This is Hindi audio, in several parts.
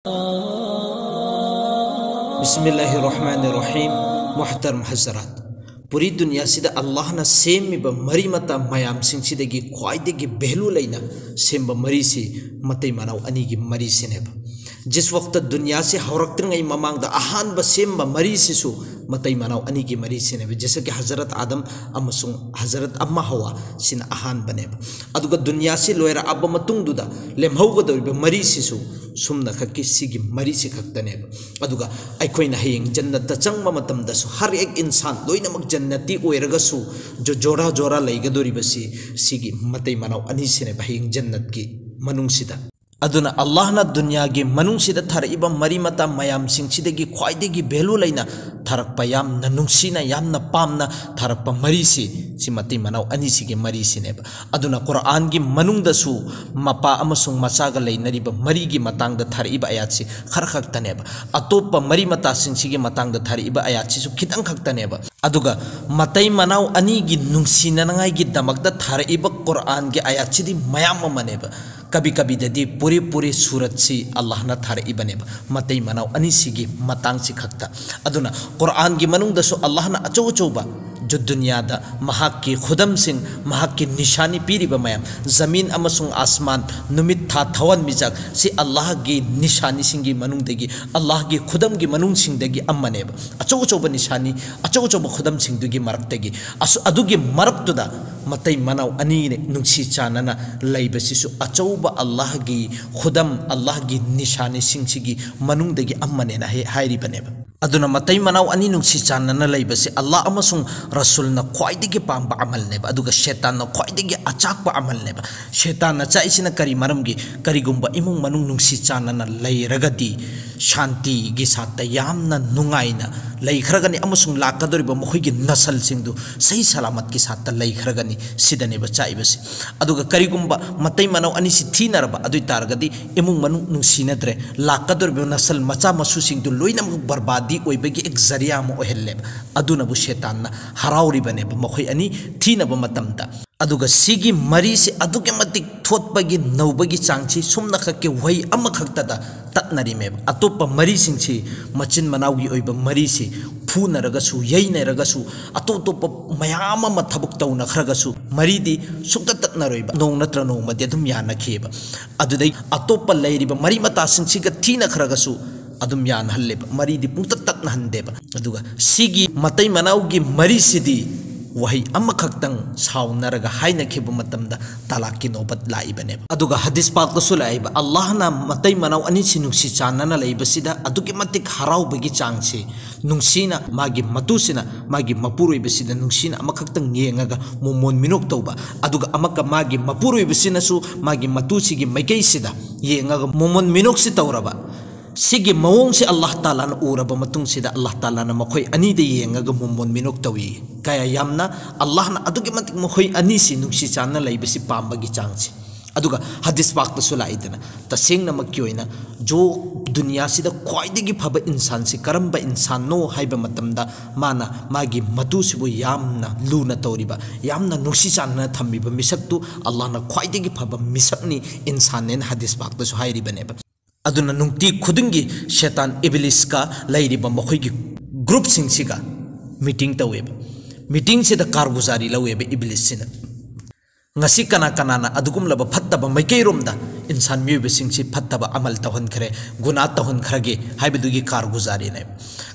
बिस्मिल्लाहिर्रहमानिर्रहीम। मुहतरम हज़रात, पूरी दुनिया सिदा अल्लाह ना सेमिबा मरी मता मयाम सिंगसिदगी ख्वाइदगी बेहलू लेना सेम्बा मरी से मतई मनाव अनी की मरी सिनेबा। जिस वक्त दुनिया से हौरक्तरंगई ममांगदा अहानबा सेम्बा मरी सिसु मतई मनाव अनी की मरी सिनेबा। जैसे कि हज़रत आदम अमसुंग हज़रत अम्मा हवा सिन अहान बनेबा। अदुगा दुनिया से लोयरा अब मतुंगदुदा लेमहौगदौरिबा मरी सिसु सुमना खक्की सिगी मरी से खक्तनेबा। अदुगा अखोइना हयेंग जन्नत चंगबा मतमदसु हर एक इंसान लोइनमक जन्नती ओइरगसु जो जोरा जोरा लैगदोरिबसी सिगी मतई मनाव अनी सिनेबा हयेंग जन्नत की मनुंगसिदा। अदुना अल्लाह ना दुनिया की मनुंगसिदा थरइबा मरी मता मयाम सिंगसिदगी ख्वाइदगी भेलू लैना थरकपा यामना नुंगसिना यामना पामना थरकपा मरी से मतई मनाव अनी सिगी मरी सिनेबा। अदुना कुरान की मनुंगदसु मपा अमसुंग मचागा लैनरिबा मरी की मतांगदा थरइबा आयात से खर खक्तनेबा। अतोप्पा मरी मता सिंगसिगी मतांगदा थरइबा आयात से खितंग खक्तनेबा। अदुगा मतई मनाव अनी की नुंगसिननांगाई की दमकदा थरइबा कुरान की आयात सिदी मयाम मनेबा। कभी कभी ददी पूरे पूरे सूरत से अल्लाह ना थरइबनेबा मतई मनाव अनी सिगी मतांग से खक्ता। अदुना कुरान की मनुंगदसु अल्लाह ना अचौ अचौबा जो दुनिया दा महाक की खुदम सिंह महाक की निशानी पीरिबा मयाम जमीन अमसुंग आसमान नुमित था थवन मिजाक से अल्लाह की निशानी सिंगी मनुंगदगी अल्लाह की खुदम की मनुंग सिंगदगी अम्मनेबा। अचौ अचौबा निशानी अचौ अचौबा खुदम सिंगदगी मरक्तगी अदुगी मरक्तुदा मतई मनाव अनी ने नुंगसी चानना लैबसिसु अचौबा अल्लाह की खुदम अल्लाह की निशानी सिंगसिगी मनुंगदगी अम्मनेना हायरिबनेबा। अदुना मतई मनाव अनी नुंगसी चानना लैबसे अल्लाह अमसुंग रसूलना ख्वाइदगी पांबा अमलनेबा। अदुगा शैतानना ख्वाइदगी अचाकपा अमलनेबा। शैतानना चाइसिना करी मरमगी करीगुंबा इमुंग मनुंग नुंगसी चानना लैरगदी शांति की साथ यामना नुंगाइना लैखरगनी अमसुंग लाकदोरिबा मखोइगी नसल सिंगदु सही सलामत की साथ लैखरगनी सिदनेबा चाइबसे। अदुगा करीगुंबा मतई मनाव अनी सि थीनरबा अदुइ तारगदी इमुंग मनुंग नुंगसिनद्रे लाकदोरिबा नसल मचा मसु सिंगदु लोइनमक बर्बादी ओइबगी एक जरिया अमा ओहेल्लेबा। अदुनबु शैतानना हराउरिबनेबा मखोइ अनी थीनबा मतमदा। अदुगा सिगी मरी से अदुगे मतिक थोटपगी नौबगी चांगची सुमना खक्के वही अमा खक्तदा तत्नरिमेबा। अतोप्पा मरी सिंगची मचिन मनावगी ओइबा मरी से फूनरगसु यैनरगसु अतोप्पा मयाम अमा थबुक तौनखरगसु मरीदी सुक्ता तत्नरोइबा नोंग नत्र नोंगमदि अदुम यानखेबा। अदुदै अतोप्पा लैरिबा मरी मता सिंगचिगा थीनखरगसु अदुम यानहल्लेबा मरीदी पुंगता तत्नहंदेबा। अदुगा सिगी मतई मनावगी मरी सिदी वही अमा खक्तंग साउनरगा हाइनखेबा मतमदा तलाक की नौबत लाइबनेबा। अदुगा हदीस पाकसु लाइबा अल्लाह ना मतई मनाव अनी सि नुंगसी चानना लैबसिदा अदुगे मतिक हराउबगी चांगसे नुंगसीना मागी मतुसिना मागी मपुरोइबसिदा नुंगसीना अमा खक्तंग येंगागा मोमोन मिनोक तौबा। अदुगा अमका मागी मपुरोइबसिनासु मागी मतुसिगी मैकैसिदा येंगागा मोमोन मिनोक सि तौरबा। सिगी मवोंग से अल्लाह ताला ना उरबा मतुंग सिदा अल्लाह ताला ना मखोइ अनी दे येंगागा मोमोन मिनोक तौई कया यामना अल्लाह ना अदुगे मतिक मखोइ अनी सि नुंगसी चानना लैबसि पांबगी चांगसे। अदुगा हदीस पाकतसु लाइदना तसेंगनमक्की ओइना जो दुनिया सिदा ख्वाइदगी फबा इंसान से करंबा इंसान नो हाइबा मतमदा माना मागी मतुसिबु यामना लूना तौरिबा यामना नुंगसी चानना थम्बिबा मिसक्तु अल्लाह ना ख्वाइदगी फबा मिसक्नी इंसान ने हदीस पाकतसु हाइरिबनेबा। अदुना नुंगती खुदुंगी शैतान इब्लिस का लैरिबा मखोइगी ग्रुप सिंगसिगा मीटिंग तौवेबा। मीटिंग से कारगुजारी लौवेबा इब्लिस सिना ngasi kana kanana adukumlaba fattaba maikeiромda insan miyubesingsi fattaba amal tahonkhre guna tahonkhage haibedugi karguzari ne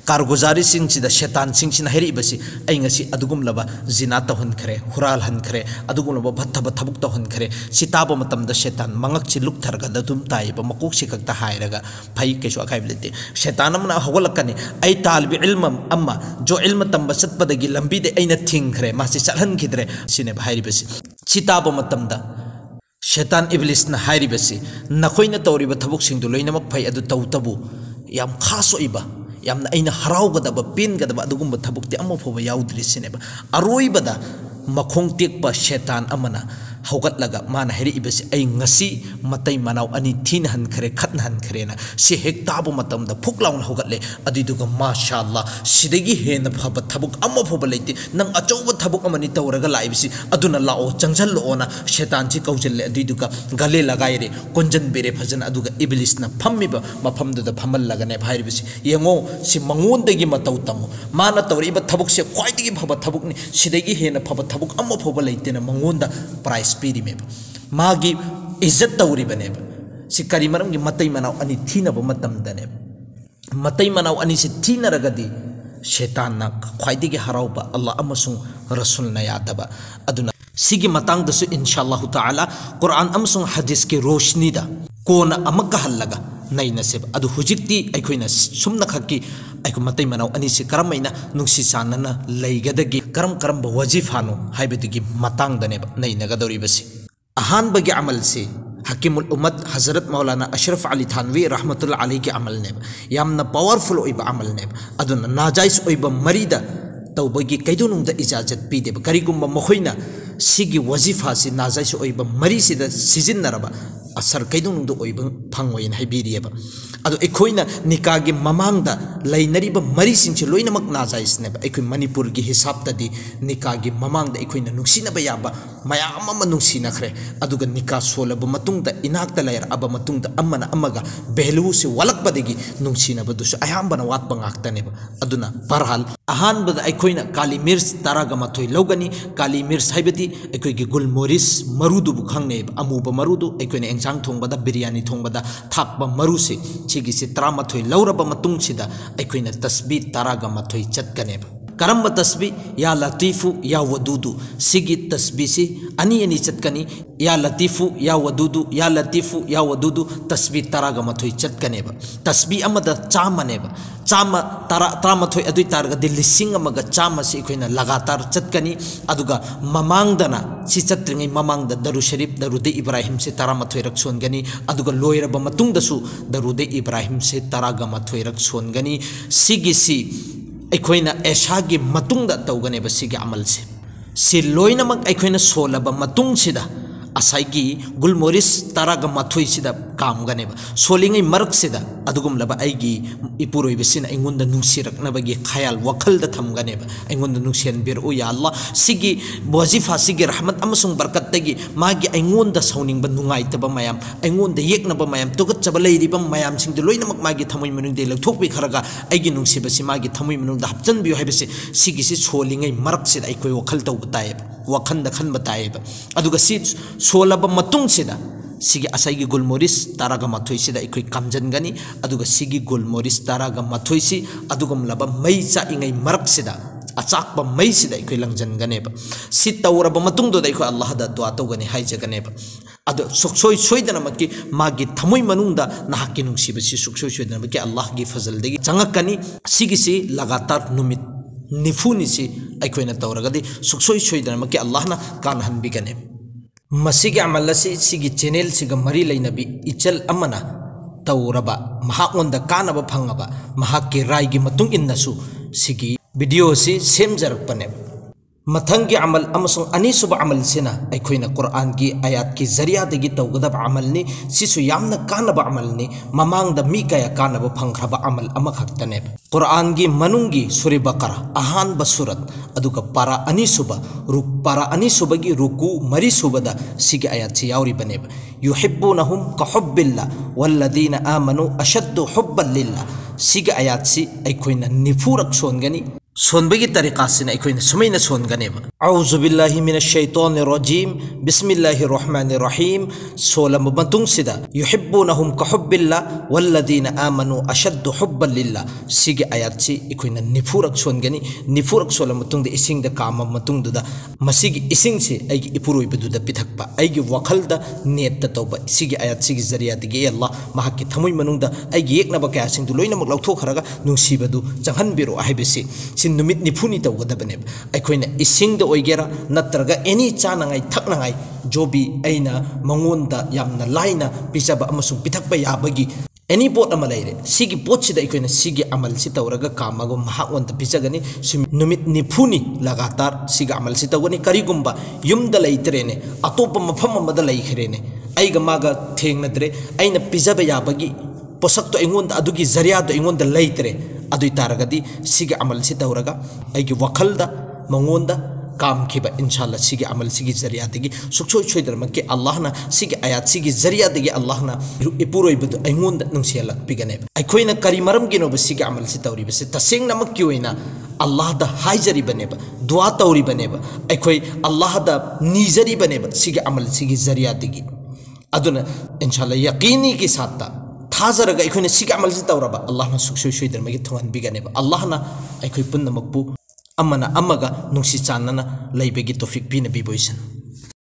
karguzari singsida shaitan singsina heribasi ai ngasi adugumlaba zina tahonkhre hural hankhre adugumlaba fattaba thabuk tahonkhre sitaba matamda shaitan mangakchi luktharga dadum taiba makok sikakta hairaga phai kesu akaiblete shaitan amna hawalakani ai talbi ilmam amma jo ilma tamba satpadagi lambi de aina thingkhre masi chalhan khidre sine bhairibasi चिताब मतमदा शैतान इब्लिस ना हाइरिबसी नखोइना तौरिबा थबुक सिंगदु लोइनमक फै अदु तौतबु याम खास ओइबा यामना अइना हराउगदबा पेनगदबा अदुगुम्बा थबुकते अमो फोबा याउद्रि सिनेबा। अरोइबदा मखोंग तेकपा शैतान अमना haugatlaga mana heri ibasi ay ngasi matai manau ani thin han khare khatna han khare na si hek tabu matam da phuklaun haugatle adiduga mashallah sidagi hena phaba thabuk amma phoba leite nang achoba thabuk amani tawraga laibisi aduna lao changjal ona shaitan chi kaujelle adiduga gale lagaire konjan bere phajana aduga iblis na phammiba mafamdu da phamal lagane bhairibisi yengo si mangondagi matau tamu mana tawriba thabuk se khwaidagi phaba thabuk ni sidagi hena phaba thabuk amma phoba leite na mangonda price piri meba magi izzat tawribane si kari maram gi matai manau ani thina ba matam dane matai manau ani si thina ragadi shaitan na khwaidagi harauba Allah amasung rasul na yadaba aduna sigi matang dasu inshallah taala Quran amasung hadis ke roshni da kona amaka halaga naina seb adu hujikti aikoina sumna khaki aiko matai manau ani si karamaina nungsi sanana leigadagi karam ba wazifano haibedigi matang dane naina gadori basi ahan bagi amal si Hakimul Umat Hazrat Maulana Ashraf Ali Thanvi rahmatullah alayhi ki amal ne yamna powerful oiba amal ne aduna najais oiba marida tawbagi kaidunung da ijazat pide karigumba mohoina sigi wazifa si najais oiba mari sida sizin naraba asar kaidunung do oiba phangwain haibiriyaba adu ekoina nikagi mamangda lainariba mari sinche loinamak najais ne ekoi Manipur gi hisab tadi nikagi mamangda ekoina nuksina ba yaba mayam ama nungsina khre aduga nika solaba matungda inakta layar aba matungda amana amaga behlu se walakbadegi nungsina badusu ayambana watba ngaktane aduna parhal ahan bada ekoina kali mirs taraga mathoi logani kali mirs haibati ekoi gi gulmoris marudu bu khangne amuba marudu ekoina engchang thongbada biryani thongbada thakba maruse chigi se tramathoi lauraba matung sida ekoina tasbih taraga mathoi chatkane karamba tasbih ya latifu ya wadudu sigi tasbih si ani chatkani ya latifu ya wadudu ya latifu ya wadudu tasbih taraga mathoi chatkane tasbih amada chamane chama tramathoi adui targa lising amaga chama si koina lagatar chatkani aduga mamangdana si chatringai mamangda daru sharif darude ibrahim se taramathoi rak songani aduga loiraba matungdasu darude ibrahim se taraga mathoi rak songani sigi si अखोइना ऐशागी मतुंगदा तौगने बसिगे अमल से सि लोइनमक अखोइना सोलबा मतुंग सिदा असाइगी गुलमोरिस तरागा मथुई सिदा कामगने सोलिंगै मरक सिदा अदुगुम लबा आइगी इपुरोइ बसिना इंगुंदा नुंसिरकनबगी खयाल वखल दा थमगने इंगुंदा नुंसियन बिर ओ या अल्लाह सिगी वजीफा सिगी रहमत अमसुंग बरकत तगी मागी इंगुंदा सौनिंगबा नुंगाइतबा मयाम इंगुंदा येकनबा मयाम तुगतचबा लैरिबा मयाम सिंग लोइनमक मागी थमोइ मनुंग दे लथोकबि खरगा आइगी नुंसिबसि मागी थमोइ मनुंग दा हपचन बियो हाइबसि सिगी सि सोलिंगै मरक सिदा इकोइ वखल तौबा ताय वखंदा खनबा ताय अदुगा सि सोलबा मतुंग सिदा सिगी असाइगी गुलमोरिस तारागा मथोइ सिदा इकोइ कामजनगनी अदुगा सिगी गुलमोरिस तारागा मथोइ सि अदुगम लबा मई चाइंगै मरक सिदा अचाकबा मई सिदा इकोइ लंजनगनेबा सि तौरबा मतुंग दो इकोइ अल्लाह दा दुआ तौगनी हाइजगनेबा अदु सुखसोइ सोइदनमकि मागी थमोइ मनुंगदा नाहकि नुंसिबसि सुखसोइ सोइदनमकि अल्लाह गी फजल देगी चंगकनी सिगी सि लगातार नुमित निफुनि सि इकोइना तौरगदि सुखसोइ सोइदनमकि अल्लाह ना कान हनबिगने मसीगे अमल सिगी चैनल सिगा मरी लेनबी इचल अमना तौरबा महाओंदा कानबा फंगबा महाके रायगी मतुंग इन्नसु सिगी वीडियो से सेमजरकपने मथंगी अमल अमसुंग अनीसुब अमल सिना अखोइना कुरान की आयात की जरिया दगी तौगदब अमल नि सिसु यामना कानबा अमल नि ममांगदा मी कया कानबा फंगखरबा अमल अमखक्तने कुरान की मनुंगी सूरह बकरा अहान बसुरत अदुगा पारा अनीसुबा रुक पारा अनीसुबगी रुकू मरी सुबदा सिगे आयात से यावरी बने युहिब्बुनहुम कहुब्बिल्लाह वल्लदीना आमनु अशद्दु हुब्बन लिल्लाह सिगे आयात से अखोइना निफुरक सोनगनी सोनबगी तरीका से अखोइना सुमैना सोनगनेबा औज़ु बिल्लाहि मिनश शैतानिर रजीम बिस्मिल्लाहिर रहमानिर रहीम सोलम मतुंग सिदा युहिब्बुनहुम कहुब्बिल्लाह वल्लदीना आमनु अशद्दु हुब्बन लिल्लाह सिगे आयात से अखोइना निफुरक सोनगनी निफुरक सोलम मतुंग दे इसिंग द काम मतुंग दुदा मसिगी इसिंग से आइगी इपुरोइ बदुदा पिथकपा आइगी वखल द नेट द तौबा सिगे आयात सिगी जरिया दिगे अल्लाह महाकी थमोइ मनुंग द आइगी एकनबा कया सिंग दु लोइनमक लौथोखरगा नुंसिबदु चंगहनबिरो हाइबसि नुमित निफुनी तौगदबने अखोइना इसिंग ओइगेरा नत्रगा एनी चानंगाई थकनंगाई जोबी अइना मंगोंदा यामना लाइना पिचबा अमसुंग पिथकबा याबगी एनी पोट अमा लेरे सिगी पोट सिदा इकोइना सिगी अमल सि तौरगा कामगो महाक वंत पिजगनी नुमित निफुनी लगातार सिगी अमल सि तौगनी करिगुम्बा युमदा लैतरेने अतोप मफम अमदा लैखरेने आइगा मागा थेंगनद्रे आइना पिजबा याबगी पोसक तो इंगोंद अदुगी जरिया तो इंगोंद लैतरे अदुई तारगदी सिगी अमल सि तौरगा आइगी वखलदा मंगोंदा काम खिबा इंशाल्लाह सिगी अमल सिगी जरिया देगी सुखसोय सोयदरम के अल्लाह ना सिगी आयात सिगी जरिया देगी अल्लाह ना इपुरोय बदु अइंगोंद नंसियाला पिगने अखोइना करी मरम गिनो सिगी अमल सि तौरी बसे तसेंग नमक की ओइना अल्लाह दा हाइजरी बनेबा दुआ तौरी बनेबा अखोइ अल्लाह दा निजरी बनेबा सिगी अमल सिगी जरिया देगी अदुना इंशाल्लाह यकीनी के साथ थाजरगा अखोइना सिगी अमल सि तौरबा अल्लाह ना सुखसोय सोयदरम के थवन बिगनेबा अल्लाह ना अखोइ पुन्नमकपु अमना अमगा नुंसी चानना लैबेगी तौफिक पीना बिबोइसन।